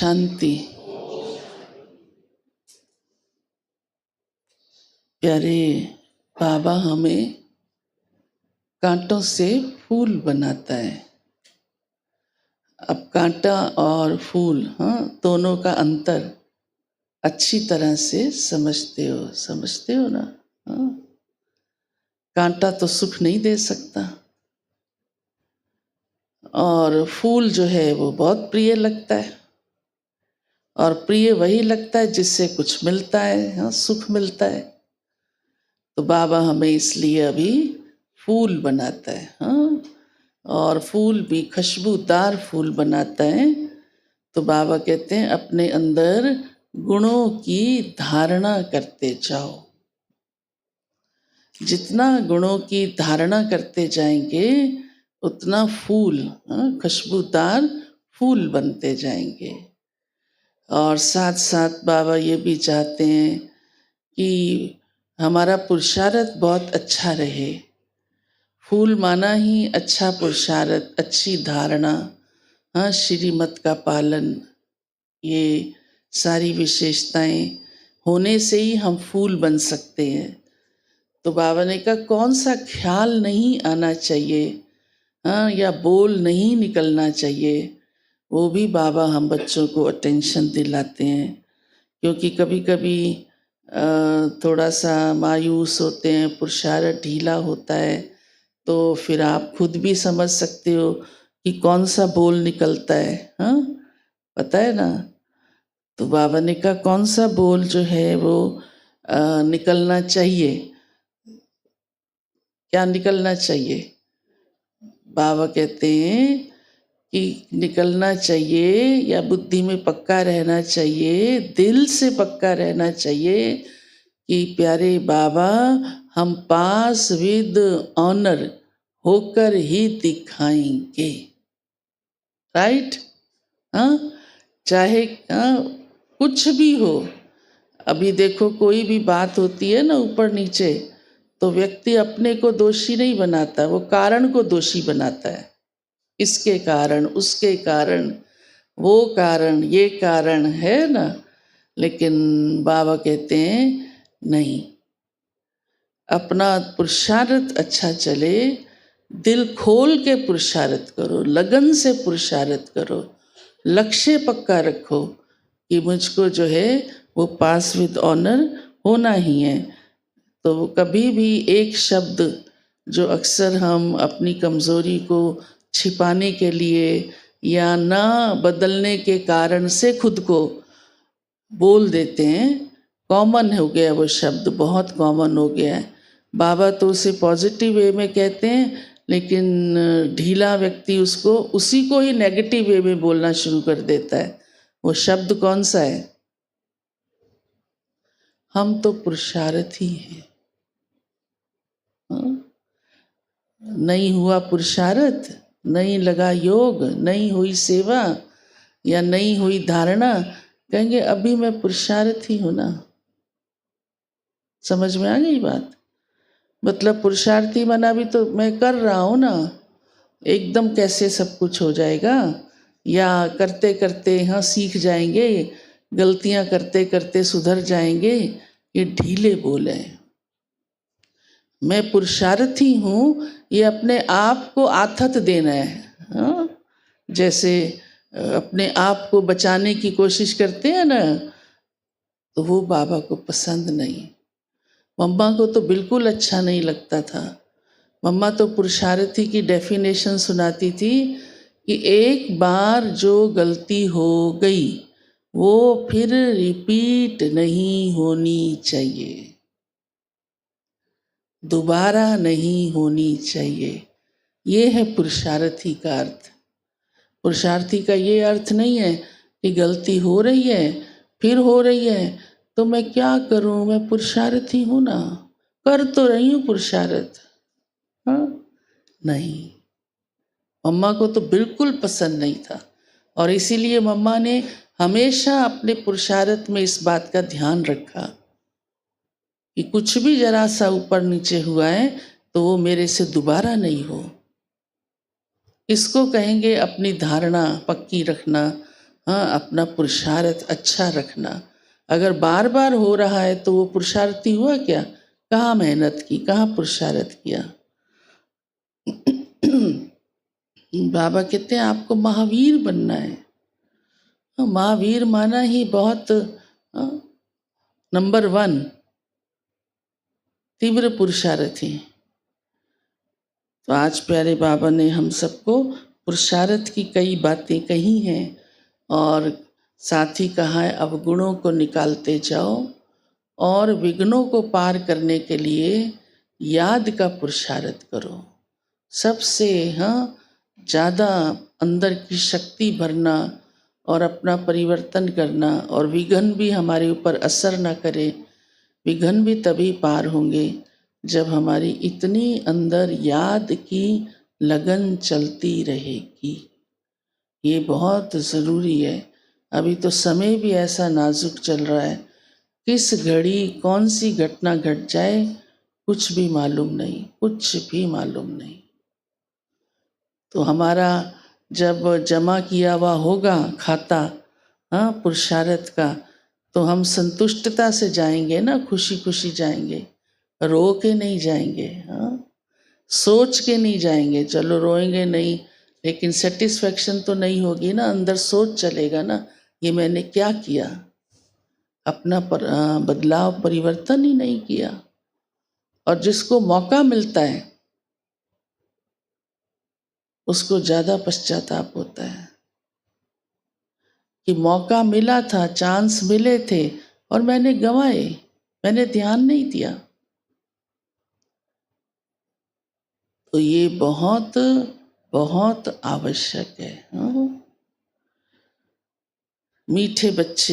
शांति। प्यारे बाबा हमें कांटों से फूल बनाता है। अब कांटा और फूल, दोनों का अंतर अच्छी तरह से समझते हो ना। हाँ, कांटा तो सुख नहीं दे सकता और फूल जो है वो बहुत प्रिय लगता है, और प्रिय वही लगता है जिससे कुछ मिलता है, सुख मिलता है। तो बाबा हमें इसलिए अभी फूल बनाता है, और फूल भी खुशबूदार फूल बनाता है। तो बाबा कहते हैं अपने अंदर गुणों की धारणा करते जाओ। जितना गुणों की धारणा करते जाएंगे उतना फूल, खुशबूदार फूल बनते जाएंगे। और साथ साथ बाबा ये भी चाहते हैं कि हमारा पुरुषार्थ बहुत अच्छा रहे। फूल माना ही अच्छा पुरुषार्थ, अच्छी धारणा, श्रीमत का पालन, ये सारी विशेषताएं होने से ही हम फूल बन सकते हैं। तो बाबा ने कहा कौन सा ख्याल नहीं आना चाहिए, या बोल नहीं निकलना चाहिए, वो भी बाबा हम बच्चों को अटेंशन दिलाते हैं। क्योंकि कभी कभी थोड़ा सा मायूस होते हैं, पुरुषार्थ ढीला होता है, तो फिर आप खुद भी समझ सकते हो कि कौन सा बोल निकलता है, पता है ना। तो बाबा ने कहा कौन सा बोल जो है वो निकलना चाहिए, क्या निकलना चाहिए। बाबा कहते हैं कि निकलना चाहिए या बुद्धि में पक्का रहना चाहिए, दिल से पक्का रहना चाहिए कि प्यारे बाबा हम पास विद ऑनर होकर ही दिखाएंगे। राइट, चाहे कुछ भी हो। अभी देखो कोई भी बात होती है ना ऊपर नीचे, तो व्यक्ति अपने को दोषी नहीं बनाता, वो कारण को दोषी बनाता है। इसके कारण, उसके कारण, वो कारण, ये कारण है ना। लेकिन बाबा कहते हैं नहीं, अपना पुरुषार्थ अच्छा चले, दिल खोल के पुरुषार्थ करो, लगन से पुरुषार्थ करो, लक्ष्य पक्का रखो कि मुझको जो है वो पास विद ऑनर होना ही है। तो कभी भी एक शब्द जो अक्सर हम अपनी कमज़ोरी को छिपाने के लिए या ना बदलने के कारण से खुद को बोल देते हैं, कॉमन हो गया वो शब्द, बहुत कॉमन हो गया है। बाबा तो उसे पॉजिटिव वे में कहते हैं, लेकिन ढीला व्यक्ति उसको उसी को ही नेगेटिव वे में बोलना शुरू कर देता है। वो शब्द कौन सा है? हम तो पुरुषार्थी हैं। नहीं हुआ पुरुषार्थ, नहीं लगा योग, नहीं हुई सेवा या नहीं हुई धारणा, कहेंगे अभी मैं पुरुषार्थी हूं ना। समझ में आ गई बात? मतलब पुरुषार्थी बना भी तो मैं कर रहा हूं ना, एकदम कैसे सब कुछ हो जाएगा, या करते करते सीख जाएंगे, गलतियां करते करते सुधर जाएंगे, ये ढीले बोल हैं। मैं पुरुषार्थी हूँ, ये अपने आप को आथत देना है। जैसे अपने आप को बचाने की कोशिश करते हैं ना, तो वो बाबा को पसंद नहीं। मम्मा को तो बिल्कुल अच्छा नहीं लगता था। मम्मा तो पुरुषार्थी की डेफिनेशन सुनाती थी कि एक बार जो गलती हो गई वो फिर रिपीट नहीं होनी चाहिए, दोबारा नहीं होनी चाहिए। ये है पुरुषार्थी का अर्थ। पुरुषार्थी का ये अर्थ नहीं है कि गलती हो रही है, फिर हो रही है तो मैं क्या करूं, मैं पुरुषार्थी हूं ना, कर तो रही हूं पुरुषार्थ। नहीं, मम्मा को तो बिल्कुल पसंद नहीं था, और इसीलिए मम्मा ने हमेशा अपने पुरुषार्थ में इस बात का ध्यान रखा कि कुछ भी जरा सा ऊपर नीचे हुआ है तो वो मेरे से दोबारा नहीं हो। इसको कहेंगे अपनी धारणा पक्की रखना, हाँ, अपना पुरुषार्थ अच्छा रखना। अगर बार बार हो रहा है तो वो पुरुषार्थी हुआ क्या? कहाँ मेहनत की, कहाँ पुरुषार्थ किया? बाबा कहते हैं आपको महावीर बनना है। महावीर माना ही बहुत नंबर 1 तीव्र पुरुषार्थी। तो आज प्यारे बाबा ने हम सबको पुरुषार्थ की कई बातें कही हैं और साथ ही कहा है अवगुणों को निकालते जाओ और विघ्नों को पार करने के लिए याद का पुरुषार्थ करो। सबसे ज़्यादा अंदर की शक्ति भरना और अपना परिवर्तन करना और विघ्न भी हमारे ऊपर असर न करे। विघ्न भी तभी पार होंगे जब हमारी इतनी अंदर याद की लगन चलती रहेगी। ये बहुत ज़रूरी है। अभी तो समय भी ऐसा नाजुक चल रहा है, किस घड़ी कौन सी घटना घट जाए कुछ भी मालूम नहीं, कुछ भी मालूम नहीं। तो हमारा जब जमा किया हुआ होगा खाता पुरुषार्थ का, तो हम संतुष्टता से जाएंगे ना, खुशी खुशी जाएंगे, रो के नहीं जाएंगे। सोच के नहीं जाएंगे, चलो रोएंगे नहीं, लेकिन सेटिस्फेक्शन तो नहीं होगी ना, अंदर सोच चलेगा ना, ये मैंने क्या किया, अपना बदलाव परिवर्तन ही नहीं किया। और जिसको मौका मिलता है उसको ज़्यादा पश्चाताप होता है कि मौका मिला था, चांस मिले थे और मैंने गंवाए, मैंने ध्यान नहीं दिया। तो ये बहुत बहुत आवश्यक है। मीठे बच्चे